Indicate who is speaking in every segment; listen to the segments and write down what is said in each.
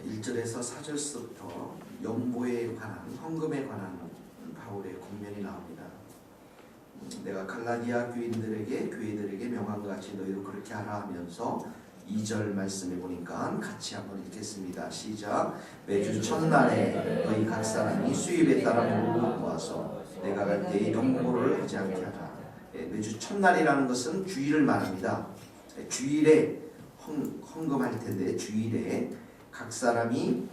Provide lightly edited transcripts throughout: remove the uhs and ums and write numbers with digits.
Speaker 1: 1절에서 4절서부터 연보에 관한, 헌금에 관한 바울의 권면이 나옵니다. 내가 갈라디아 교회들에게 명한 것 같이 너희도 그렇게 하라 하면서 2절 말씀해 보니까 같이 한번 읽겠습니다. 시작. 매주 첫날에 너희 각 사람이 수입에 따라 모으고 모아서 내가 갈 때에 연보를 하지 않게 하라. 매주 첫날이라는 것은 주일을 말합니다. 주일에 헌금할 텐데 주일에 각 사람이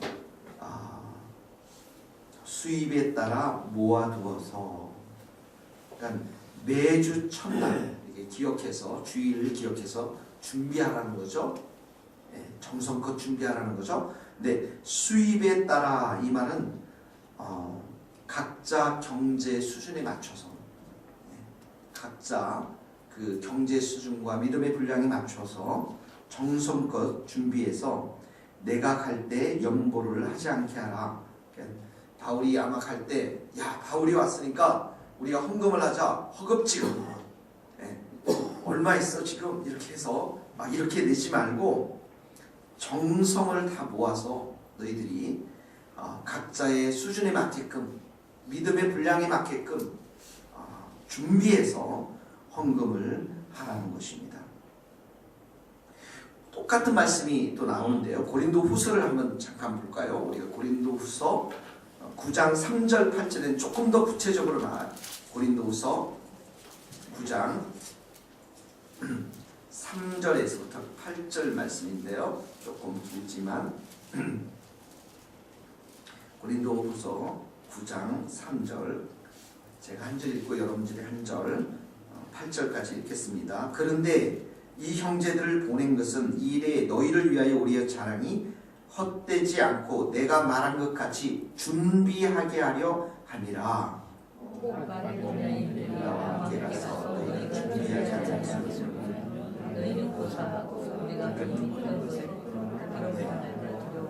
Speaker 1: 수입에 따라 모아두어서, 그러니까 매주 첫날 이렇게 기억해서, 주일을 기억해서 준비하라는 거죠. 정성껏 준비하라는 거죠. 근데 수입에 따라 이 말은 각자 경제 수준에 맞춰서, 각자 그 경제 수준과 믿음의 분량에 맞춰서 정성껏 준비해서 내가 갈 때 연보를 하지 않게 하라. 바울이 아마 갈 때, 야, 바울이 왔으니까 우리가 헌금을 하자. 허겁지겁. 얼마 있어 지금? 이렇게 해서 막 이렇게 내지 말고 정성을 다 모아서 너희들이 각자의 수준에 맞게끔, 믿음의 분량에 맞게끔 준비해서 헌금을 하라는 것입니다. 똑같은 말씀이 또 나오는데요. 고린도 후서를 한번 잠깐 볼까요? 우리가 고린도 후서 9장 3절 8절에는 조금 더 구체적으로 나와요. 고린도 후서 9장 3절에서부터 8절 말씀인데요. 조금 길지만 고린도 후서 9장 3절, 제가 한 절 읽고 여러분들이 한 절, 8절까지 읽겠습니다. 그런데 이 형제들을 보낸 것은 이 일에 너희를 위하여 우리의 자랑이 헛되지 않고 내가 말한 것 같이 준비하게 하려 함이라. 나와 함께 가서 너희를 준비하게 하자.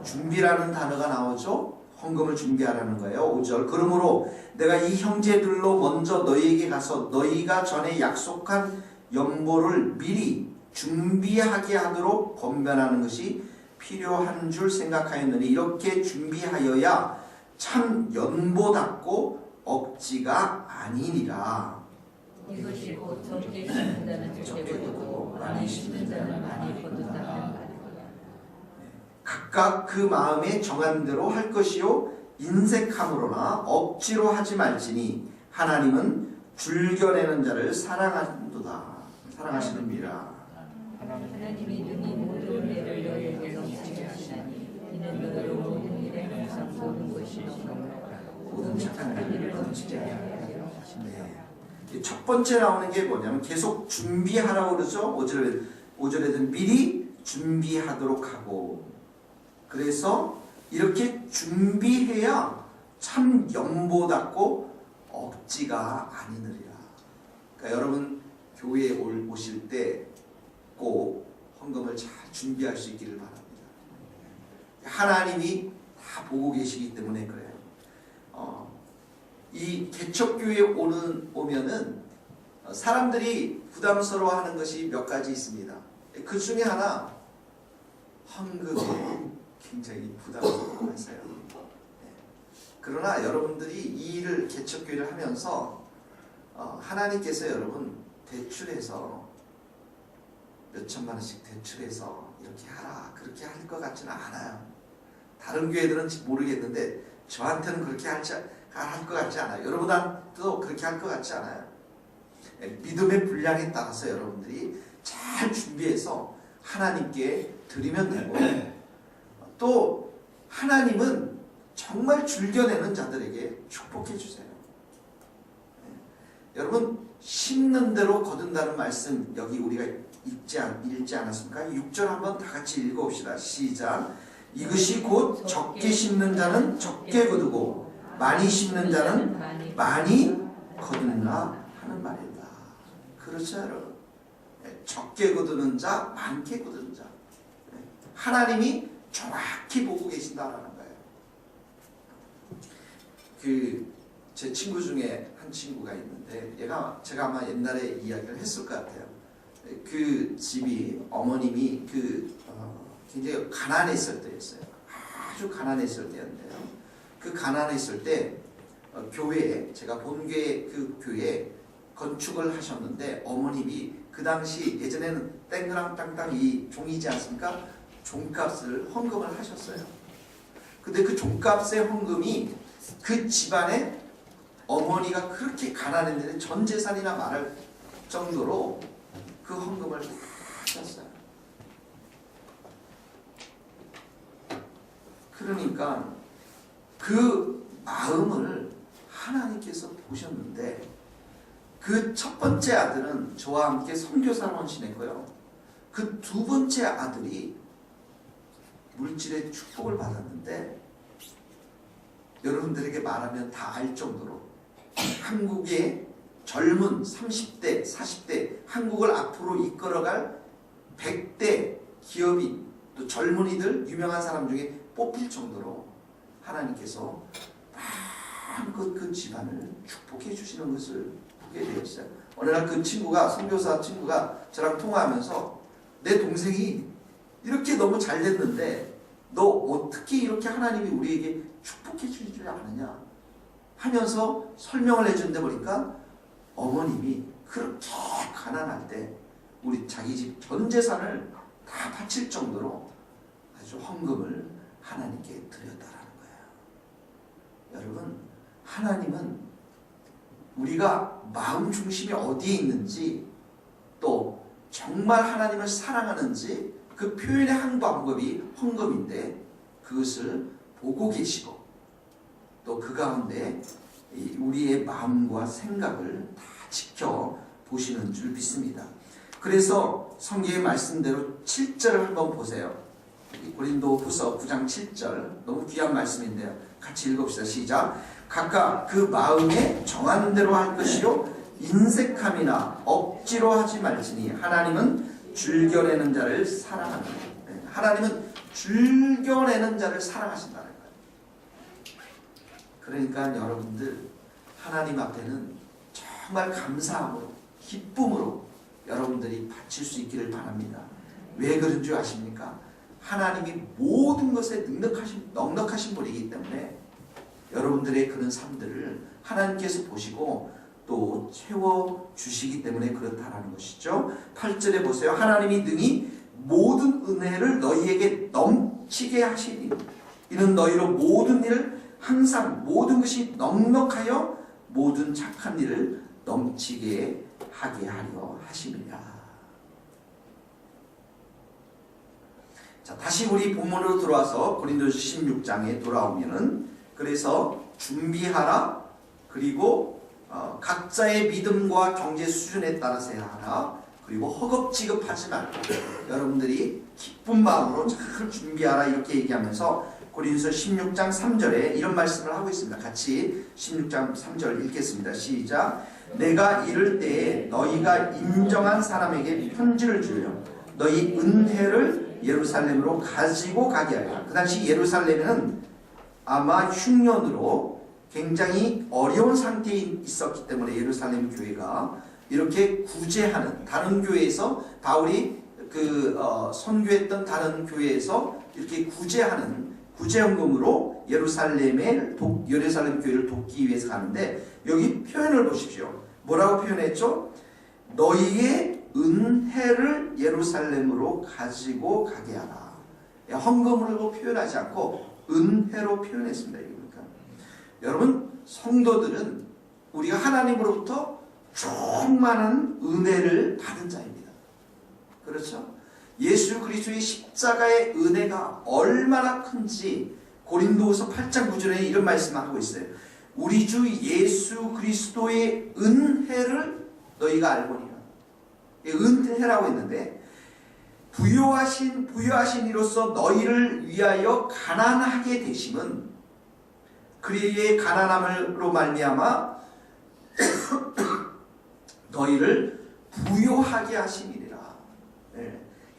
Speaker 1: 준비라는 단어가 나오죠. 헌금을 준비하라는 거예요. 5절. 그러므로 내가 이 형제들로 먼저 너희에게 가서 너희가 전에 약속한 연보를 미리 준비하게 하도록 권면하는 것이 필요한 줄 생각하였느니 이렇게 준비하여야 참 연보답고 억지가 아니니라.
Speaker 2: 이것이 곧 적게 심는 자는 적게 거두고 많이 심는 자는 많이 거둔다는 말이야.
Speaker 1: 각각 그 마음에 정한 대로 할 것이요 인색함으로나 억지로 하지 말지니 하나님은 줄겨내는 자를 사랑하시느니라.
Speaker 2: 하나님이 능히 모든 은혜를 너희에게 넘치게 하시나니 이는 너희로 모든 일에 항상 모든 것이
Speaker 1: 모든 착한 일을 넘치게 하여 하시네. 첫 번째 나오는 게 뭐냐면 계속 준비하라고 그러죠. 5절에는 미리 준비하도록 하고, 그래서 이렇게 준비해야 참 연보답고 억지가 아니느리라. 그러니까 여러분 교회에 오실 때 꼭 헌금을 잘 준비할 수 있기를 바랍니다. 하나님이 다 보고 계시기 때문에 그래요. 이 개척교회에 오면은 사람들이 부담스러워하는 것이 몇 가지 있습니다. 그 중에 하나, 헌금에 굉장히 부담스러워하세요. 그러나 여러분들이 이 일을, 개척교회를 하면서 하나님께서 여러분 대출해서 몇 천만 원씩 대출해서 이렇게 하라, 그렇게 할 것 같지는 않아요. 다른 교회들은 모르겠는데 저한테는 그렇게 할 것 같지 않아요. 여러분한테도 그렇게 할 것 같지 않아요. 믿음의 분량에 따라서 여러분들이 잘 준비해서 하나님께 드리면 되고, 또 하나님은 정말 줄겨내는 자들에게 축복해 주세요. 여러분 심는 대로 거둔다는 말씀 여기 우리가 읽지 않았습니까? 6절 한번 다 같이 읽어봅시다. 시작. 이것이 곧 적게 심는 자는 적게 거두고 많이 심는 자는 많이 거둔다 하는 말이다. 그렇죠 여러분? 적게 거두는 자, 많게 거두는 자, 하나님이 정확히 보고 계신다라는 거예요. 제 친구 중에 한 친구가 있는데 제가 아마 옛날에 이야기를 했을 것 같아요. 그 집이 어머님이 굉장히 가난했을 때였어요. 아주 가난했을 때였는데요. 그 가난했을 때 교회에, 제가 본교회 그 교회에 건축을 하셨는데 어머님이 그 당시, 예전에는 땡그랑 땅땅 이 종이지 않습니까? 종값을 헌금을 하셨어요. 근데 그 종값의 헌금이 그 집안에, 어머니가 그렇게 가난했는데 전 재산이나 말할 정도로 그 헌금을 다 하셨어요. 그러니까 그 마음을 하나님께서 보셨는데, 그 첫 번째 아들은 저와 함께 선교사를 헌신했고요. 그 두 번째 아들이 물질의 축복을 받았는데, 여러분들에게 말하면 다 알 정도로 한국의 젊은 30대, 40대, 한국을 앞으로 이끌어갈 100대 기업인, 또 젊은이들, 유명한 사람 중에 뽑힐 정도로 하나님께서 마음껏 그 집안을 축복해 주시는 것을 보게 되었어요. 어느 날 그 친구가, 선교사 친구가 저랑 통화하면서, 내 동생이 이렇게 너무 잘 됐는데 너 어떻게 이렇게 하나님이 우리에게 축복해 주실 줄 아느냐 하면서 설명을 해주는데, 보니까 어머님이 그렇게 가난할 때 우리 자기 집 전 재산을 다 바칠 정도로 아주 헌금을 하나님께 드렸다라는 거예요. 여러분, 하나님은 우리가 마음 중심이 어디에 있는지, 또 정말 하나님을 사랑하는지 그 표현의 한 방법이 헌금인데, 그것을 보고 계시고 또 그 가운데 우리의 마음과 생각을 다 지켜보시는 줄 믿습니다. 그래서 성경의 말씀대로 7절을 한번 보세요. 고린도후서 9장 7절, 너무 귀한 말씀인데요. 같이 읽읍시다. 시작. 각각 그 마음에 정한 대로 할 것이요 인색함이나 억지로 하지 말지니 하나님은 즐겨내는 자를 사랑합니다. 하나님은 즐겨내는 자를 사랑하신다는 거예요. 그러니까 여러분들, 하나님 앞에는 정말 감사함으로, 기쁨으로 여러분들이 바칠 수 있기를 바랍니다. 왜 그런 줄 아십니까? 하나님이 모든 것에 넉넉하신 분이기 때문에 여러분들의 그런 삶들을 하나님께서 보시고 또 채워주시기 때문에 그렇다라는 것이죠. 8절에 보세요. 하나님이 능히 모든 은혜를 너희에게 넘치게 하시니 이는 너희로 모든 일을 항상 모든 것이 넉넉하여 모든 착한 일을 넘치게 하게 하려 하심이라. 자, 다시 우리 본문으로 들어와서 고린도서 16장에 돌아오면은, 그래서 준비하라, 그리고 각자의 믿음과 경제 수준에 따라서 해야 하라, 그리고 허겁지겁하지 말고 여러분들이 기쁜 마음으로 잘 준비하라, 이렇게 얘기하면서 고린도서 16장 3절에 이런 말씀을 하고 있습니다. 같이 16장 3절 읽겠습니다. 시작. 내가 이를 때에 너희가 인정한 사람에게 편지를 주려 너희 은혜를 예루살렘으로 가지고 가게 하라. 그 당시 예루살렘에는 아마 흉년으로 굉장히 어려운 상태에 있었기 때문에 예루살렘 교회가 이렇게 구제하는, 다른 교회에서 바울이 선교했던 다른 교회에서 이렇게 구제하는 구제헌금으로 예루살렘 교회를 돕기 위해서 가는데, 여기 표현을 보십시오. 뭐라고 표현했죠? 너희의 은혜를 예루살렘으로 가지고 가게 하라. 헌금으로 표현하지 않고 은혜로 표현했습니다. 그러니까 여러분, 성도들은 우리가 하나님으로부터 충만한 은혜를 받은 자입니다. 그렇죠? 예수 그리스도의 십자가의 은혜가 얼마나 큰지 고린도후서 8장 9절에 이런 말씀을 하고 있어요. 우리 주 예수 그리스도의 은혜를 너희가 알거니와. 은혜라고 했는데, 부요하신 이로써 너희를 위하여 가난하게 되심은 그의 가난함으로 말미암아 너희를 부요하게 하심이니라.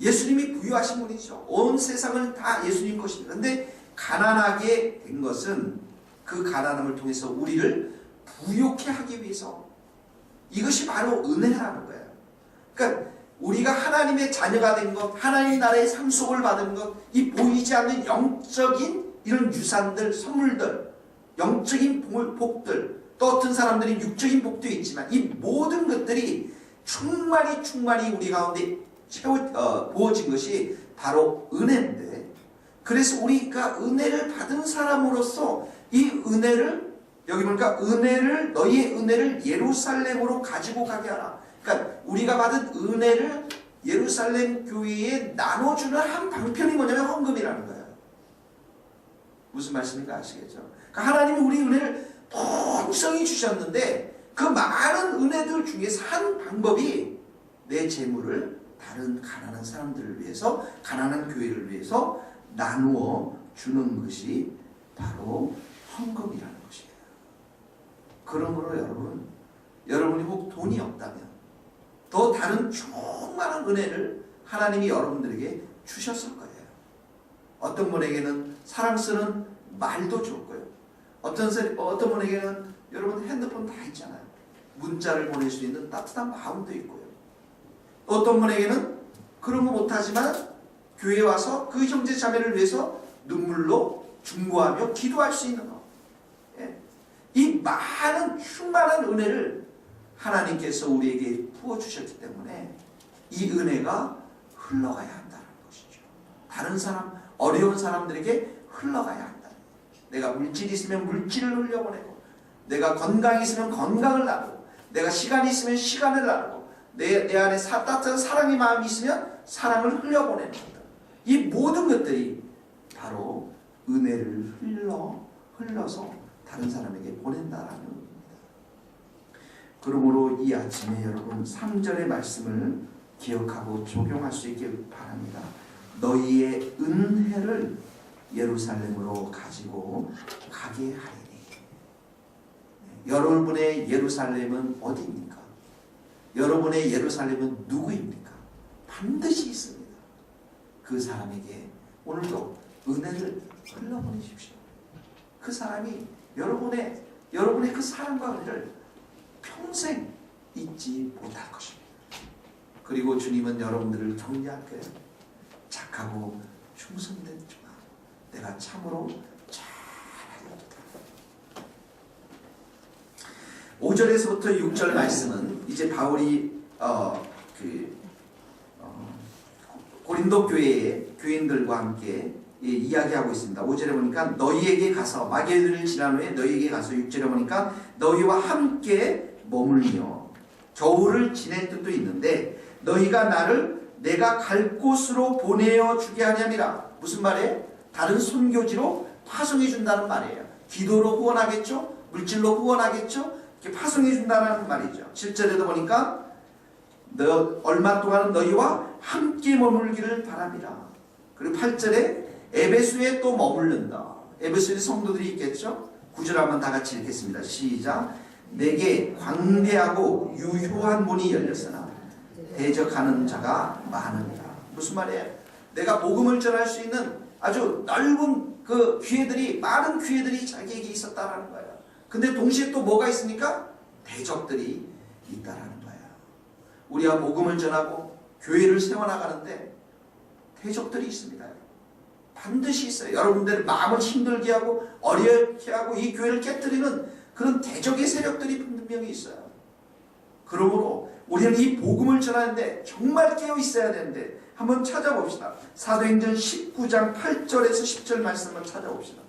Speaker 1: 예수님이 부요하신 분이죠. 온 세상은 다 예수님 것입니다. 그런데 가난하게 된 것은 그 가난함을 통해서 우리를 부요케 하기 위해서, 이것이 바로 은혜라는 거예요. 그러니까 우리가 하나님의 자녀가 된 것, 하나님 나라의 상속을 받은 것, 이 보이지 않는 영적인 이런 유산들, 선물들, 영적인 복들, 또 어떤 사람들이 육적인 복도 있지만 이 모든 것들이 충만히 우리 가운데 부어진 것이 바로 은혜인데, 그래서 우리가 은혜를 받은 사람으로서 이 은혜를, 여기 보니까 은혜를, 너희의 은혜를 예루살렘으로 가지고 가게 하라. 그러니까 우리가 받은 은혜를 예루살렘 교회에 나눠주는 한 방편이 뭐냐면 헌금이라는 거예요. 무슨 말씀인가 아시겠죠? 그러니까 하나님이 우리 은혜를 풍성히 주셨는데 그 많은 은혜들 중에서 한 방법이 내 재물을 다른 가난한 사람들을 위해서, 가난한 교회를 위해서 나누어 주는 것이 바로 헌금이라는 것이에요. 그러므로 여러분이 혹 돈이 없다면 더 다른 충만한 은혜를 하나님이 여러분들에게 주셨을 거예요. 어떤 분에게는 사랑 쓰는 말도 좋을 거예요. 어떤 분에게는 여러분 핸드폰 다 있잖아요. 문자를 보낼 수 있는 따뜻한 마음도 있고요. 어떤 분에게는 그런 거 못하지만 교회에 와서 그 형제 자매를 위해서 눈물로 중보하며 기도할 수 있는 것. 이 많은 충만한 은혜를 하나님께서 우리에게 부어주셨기 때문에 이 은혜가 흘러가야 한다는 것이죠. 다른 사람, 어려운 사람들에게 흘러가야 한다. 내가 물질이 있으면 물질을 흘려보내고, 내가 건강이 있으면 건강을 나누고, 내가 시간이 있으면 시간을 나누고, 내 안에 따뜻한 사랑의 마음이 있으면 사랑을 흘려보내는 것들. 이 모든 것들이 바로 은혜를 흘러서 다른 사람에게 보낸다라는 겁니다. 그러므로 이 아침에 여러분 3절의 말씀을 기억하고 적용할 수 있길 바랍니다. 너희의 은혜를 예루살렘으로 가지고 가게 하리니. 여러분의 예루살렘은 어디입니까? 여러분의 예루살렘은 누구입니까? 반드시 있습니다. 그 사람에게 오늘도 은혜를 흘려보내십시오. 그 사람이 여러분의 그 사랑과 은혜를 평생 잊지 못할 것입니다. 그리고 주님은 여러분들을 격려할 거예요. 착하고 충성된 종아, 내가 참으로 잘하였다. 5절에서부터 6절 말씀은 이제 바울이 고린도 교회의 교인들과 함께 이야기하고 있습니다. 5절에 보니까 너희에게 가서, 마게도냐를 지난 후에 너희에게 가서, 6절에 보니까 너희와 함께 머물며 겨울을 지낼 뜻도 있는데 너희가 나를 내가 갈 곳으로 보내어 주게 하냐미라. 무슨 말이에요? 다른 선교지로 파송해 준다는 말이에요. 기도로 후원하겠죠? 물질로 후원하겠죠? 이렇게 파송해 준다는 말이죠. 7절에도 보니까 얼마 동안은 너희와 함께 머물기를 바랍니다. 그리고 8절에 에베소에 또 머물른다. 에베소에 성도들이 있겠죠? 9절 한번 다 같이 읽겠습니다. 시작. 내게 광대하고 유효한 문이 열렸으나 대적하는 자가 많으니라. 무슨 말이에요? 내가 복음을 전할 수 있는 아주 넓은 그 기회들이, 많은 기회들이 자기에게 있었다라는 거예요. 근데 동시에 또 뭐가 있습니까? 대적들이 있다라는 거예요. 우리가 복음을 전하고 교회를 세워나가는데 대적들이 있습니다. 반드시 있어요. 여러분들의 마음을 힘들게 하고 어렵게 하고 이 교회를 깨뜨리는 그런 대적의 세력들이 분명히 있어요. 그러므로 우리는 이 복음을 전하는데 정말 깨어 있어야 되는데 한번 찾아봅시다. 사도행전 19장 8절에서 10절 말씀 한번 찾아봅시다.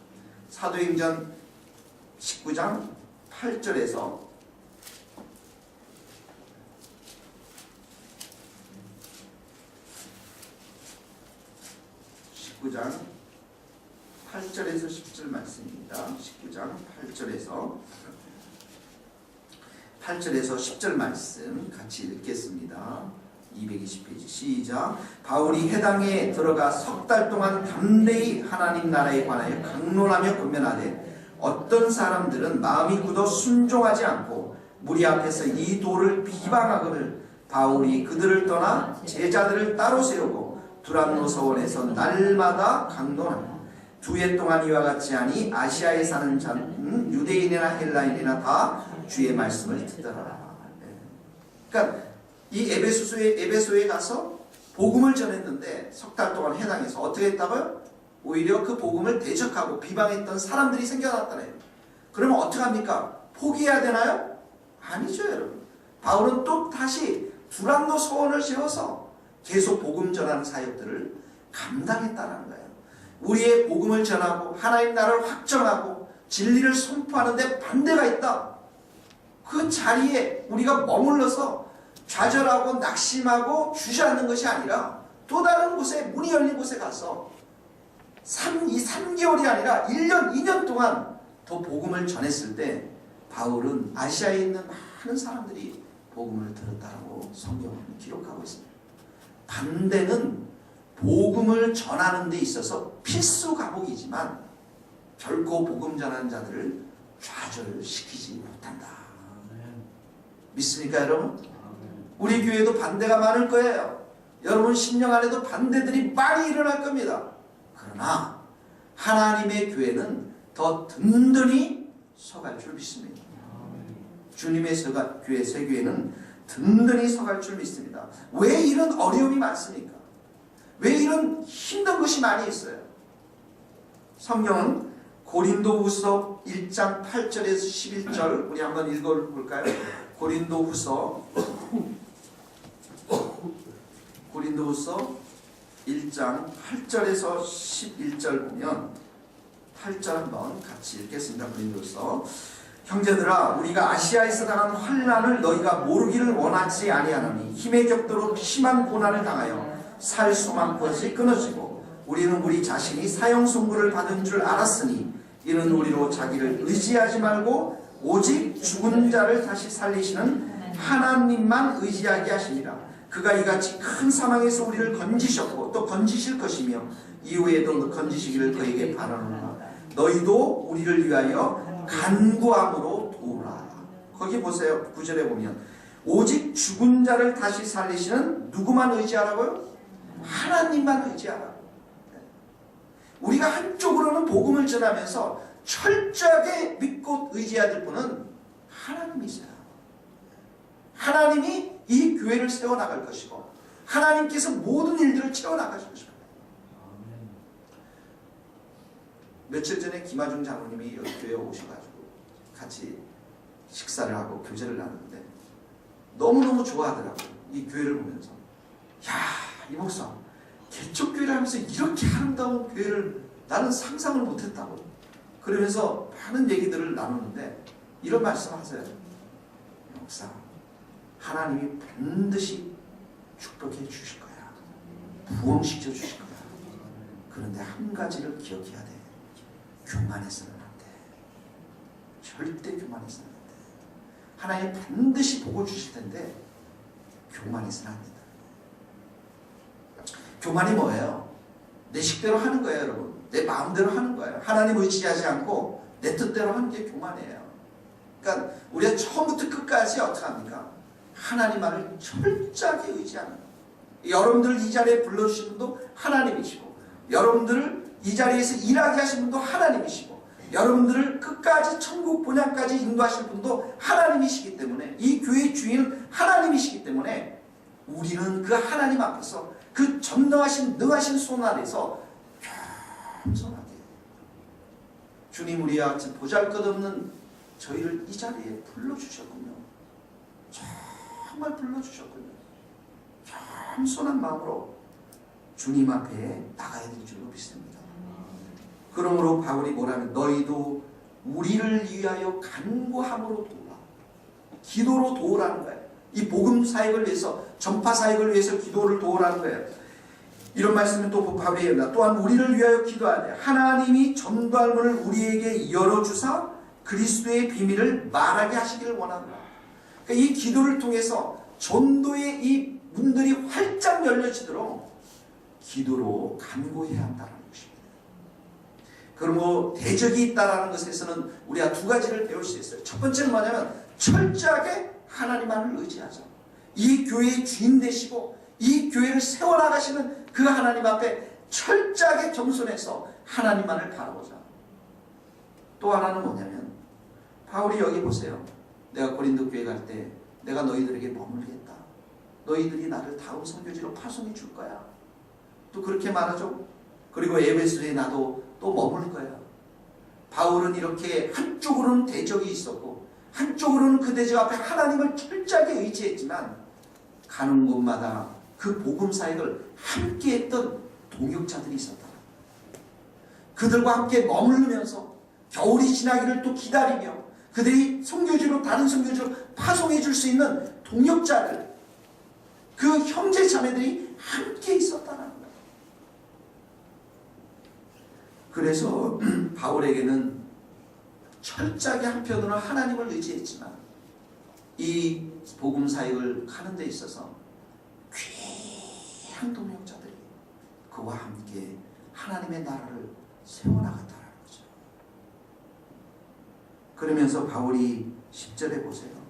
Speaker 1: 사도행전 19장 8절에서 19장 8절에서 10절 말씀입니다. 19장 8절에서 10절 말씀 같이 읽겠습니다. 220페이지 시작. 바울이 회당에 들어가 석 달 동안 담대히 하나님 나라에 관하여 강론하며 권면하되 어떤 사람들은 마음이 굳어 순종하지 않고 무리 앞에서 이 도를 비방하거늘 바울이 그들을 떠나 제자들을 따로 세우고 두란노 서원에서 날마다 강론하며 2해 동안 이와 같이 하니 아시아에 사는 자는 유대인이나 헬라인이나 다 주의 말씀을 듣더라. 그러니까 이 에베소에 가서 복음을 전했는데 석 달 동안 회당에서 어떻게 했다고요? 오히려 그 복음을 대적하고 비방했던 사람들이 생겨났다네요. 그러면 어떻게 합니까? 포기해야 되나요? 아니죠, 여러분. 바울은 또 다시 두란노 소원을 세워서 계속 복음 전하는 사역들을 감당했다는 거예요. 우리의 복음을 전하고 하나님 나라를 확정하고 진리를 선포하는데 반대가 있다. 그 자리에 우리가 머물러서 좌절하고 낙심하고 주저앉는 것이 아니라 또 다른 곳에, 문이 열린 곳에 가서 3개월이 아니라 1년, 2년 동안 더 복음을 전했을 때 바울은 아시아에 있는 많은 사람들이 복음을 들었다고 성경은 기록하고 있습니다. 반대는 복음을 전하는 데 있어서 필수 과목이지만 결코 복음 전하는 자들을 좌절시키지 못한다. 믿습니까, 여러분? 우리 교회도 반대가 많을 거예요. 여러분 심령 안에도 반대들이 많이 일어날 겁니다. 그러나 하나님의 교회는 더 든든히 서갈 줄 믿습니다. 주님의 교회, 새교회는 든든히 서갈 줄 믿습니다. 왜 이런 어려움이 많습니까? 왜 이런 힘든 것이 많이 있어요? 성경은 고린도후서 1장 8절에서 11절 우리 한번 읽어볼까요? 고린도후서 1장 8절에서 11절 보면 8절 한번 같이 읽겠습니다. 고린도후서 형제들아 우리가 아시아에서 당한 환난을 너희가 모르기를 원하지 아니하노니 힘의 격도로 심한 고난을 당하여 살 소망까지 끊어지고 우리는 우리 자신이 사형 선고를 받은 줄 알았으니 이는 우리로 자기를 의지하지 말고 오직 죽은 자를 다시 살리시는 하나님만 의지하게 하시니라. 그가 이같이 큰 사망에서 우리를 건지셨고 또 건지실 것이며 이후에도 건지시기를 그에게 바라노라. 너희도 우리를 위하여 간구함으로 도우라. 거기 보세요. 9절에 보면 오직 죽은 자를 다시 살리시는 누구만 의지하라고요? 하나님만 의지하라. 우리가 한쪽으로는 복음을 전하면서 철저하게 믿고 의지해야 될 분은 하나님이세요. 하나님이 이 교회를 세워나갈 것이고 하나님께서 모든 일들을 채워나가실 것입니다. 며칠 전에 김하중 장로님이 여기 교회에 오셔가지고 같이 식사를 하고 교제를 나누는데 너무너무 좋아하더라고요. 이 교회를 보면서 야, 이 목사 개척교회를 하면서 이렇게 아름다운 교회를 나는 상상을 못했다고 그러면서 많은 얘기들을 나누는데 이런 말씀하세요. 목사 하나님이 반드시 축복해 주실 거야. 부흥시켜 주실 거야. 그런데 한 가지를 기억해야 돼. 교만해서는 안 돼. 절대 교만해서는 안 돼. 하나님 반드시 복을 주실 텐데 교만해서는 안 된다. 교만이 뭐예요? 내 식대로 하는 거예요, 여러분. 내 마음대로 하는 거예요. 하나님 의지하지 않고 내 뜻대로 하는 게 교만이에요. 그러니까 우리가 처음부터 끝까지 어떻게 합니까? 하나님만을 철저하게 의지하는 거예요. 여러분들을 이 자리에 불러주신 분도 하나님이시고 여러분들을 이 자리에서 일하게 하신 분도 하나님이시고 여러분들을 끝까지 천국 본향까지 인도하신 분도 하나님이시기 때문에 이 교회의 주인은 하나님이시기 때문에 우리는 그 하나님 앞에서 그 전능하신 능하신 손 아래서 겸손하게 주님 우리와 같이 보잘것없는 저희를 이 자리에 불러주셨군요. 정말 불러주셨군요. 겸손한 마음으로 주님 앞에 나가야 될 줄로 믿습니다. 그러므로 바울이 뭐라면 너희도 우리를 위하여 간구함으로 도우라. 기도로 도우라는 거예요. 이 복음 사역을 위해서 전파 사역을 위해서 기도를 도우라는 거예요. 이런 말씀은 또 바울이 합니다. 또한 우리를 위하여 기도하되 하나님이 전도할 문을 우리에게 열어주사 그리스도의 비밀을 말하게 하시기를 원합니다. 그러니까 이 기도를 통해서 전도의 이 문들이 활짝 열려지도록 기도로 간구해야 한다는 것입니다. 그리고 대적이 있다는 것에서는 우리가 두 가지를 배울 수 있어요. 첫 번째는 뭐냐면 철저하게 하나님만을 의지하자. 이 교회의 주인 되시고 이 교회를 세워나가시는 그 하나님 앞에 철저하게 겸손해서 하나님만을 바라보자. 또 하나는 뭐냐면 바울이 여기 보세요. 내가 고린도 교회 갈 때 내가 너희들에게 머물겠다. 너희들이 나를 다음 선교지로 파송해 줄 거야. 또 그렇게 말하죠. 그리고 에베소에 나도 또 머물 거야. 바울은 이렇게 한쪽으로는 대적이 있었고 한쪽으로는 그 대적 앞에 하나님을 철저하게 의지했지만 가는 곳마다 그 복음 사역을 함께했던 동역자들이 있었다. 그들과 함께 머무르면서 겨울이 지나기를 또 기다리며 그들이 선교지로 다른 선교지로 파송해 줄 수 있는 동역자들, 그 형제 자매들이 함께 있었다는 거예요. 그래서 바울에게는 철저하게 한편으로는 하나님을 의지했지만 이 복음 사역을 하는 데 있어서 귀한 동역자들이 그와 함께 하나님의 나라를 세워나갔다는 거죠. 그러면서 바울이 10절에 보세요.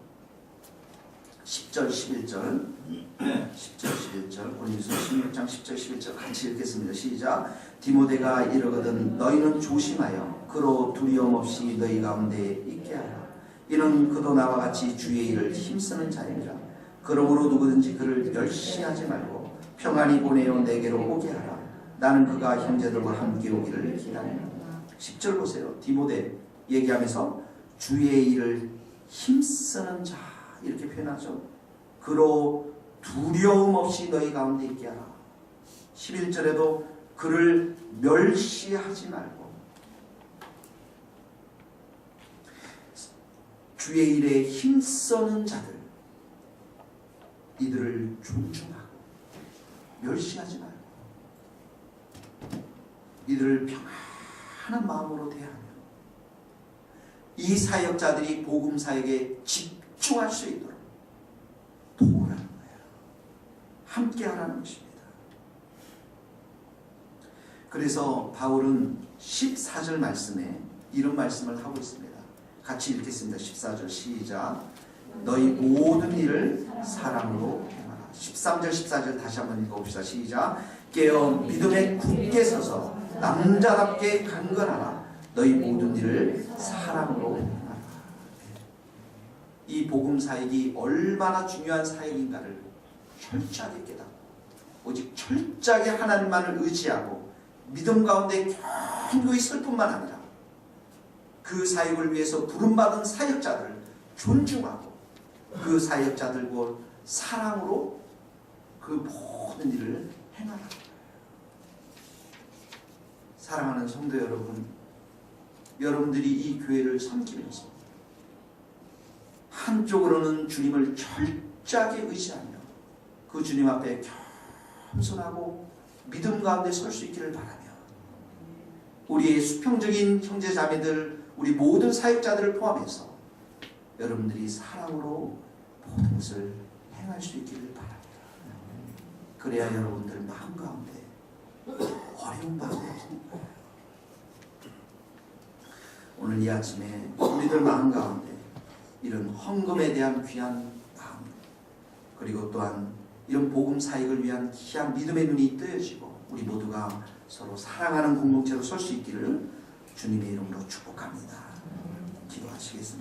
Speaker 1: 10절 11절 10절 11절 고린도서 16장 10절 11절 같이 읽겠습니다. 시작. 디모데가 이르거든 너희는 조심하여 그로 두려움 없이 너희 가운데 있게 하라. 이는 그도 나와 같이 주의 일을 힘쓰는 자임이라. 그러므로 누구든지 그를 멸시하지 말고 평안히 보내어 내게로 오게 하라. 나는 그가 형제들과 함께 오기를 기다린다. 10절 보세요. 디모데 얘기하면서 주의 일을 힘쓰는 자 이렇게 표현하죠. 그로 두려움 없이 너희 가운데 있게 하라. 11절에도 그를 멸시하지 말고 주의 일에 힘쓰는 자들 이들을 존중하고 멸시하지 말고 이들을 평안한 마음으로 대하며 이 사역자들이 복음 사역에 집중할 수 있도록 도우라는 거예요. 함께 하라는 것입니다. 그래서 바울은 14절 말씀에 이런 말씀을 하고 있습니다. 같이 읽겠습니다. 14절 시작. 너희 모든 일을 사랑으로 행하라. 13절 14절 다시 한번 읽어봅시다. 시작. 깨어 믿음에 굳게 서서 남자답게 강건하라. 너희 모든 일을 사랑으로 행하라. 이 복음 사역이 얼마나 중요한 사역인가를 철저하게 깨닫고 오직 철저하게 하나님만을 의지하고 믿음 가운데 견고히 설 뿐만 아니라 그 사역을 위해서 부름받은 사역자들을 존중하고 그 사역자들과 사랑으로 그 모든 일을 행하라. 사랑하는 성도 여러분, 여러분들이 이 교회를 섬기면서 한쪽으로는 주님을 철저하게 의지하며 그 주님 앞에 겸손하고 믿음 가운데 설 수 있기를 바라며 우리의 수평적인 형제자매들 우리 모든 사역자들을 포함해서 여러분들이 사랑으로 모든 것을 행할 수 있기를 바랍니다. 그래야 여러분들 마음 가운데 어려운 마음이 없는 거예요. 오늘 이 아침에 우리들 마음 가운데 이런 헌금에 대한 귀한 마음 그리고 또한 이런 복음 사역을 위한 귀한 믿음의 눈이 뜨여지고 우리 모두가 서로 사랑하는 공동체로 설 수 있기를 주님의 이름으로 축복합니다. 기도하시겠습니다.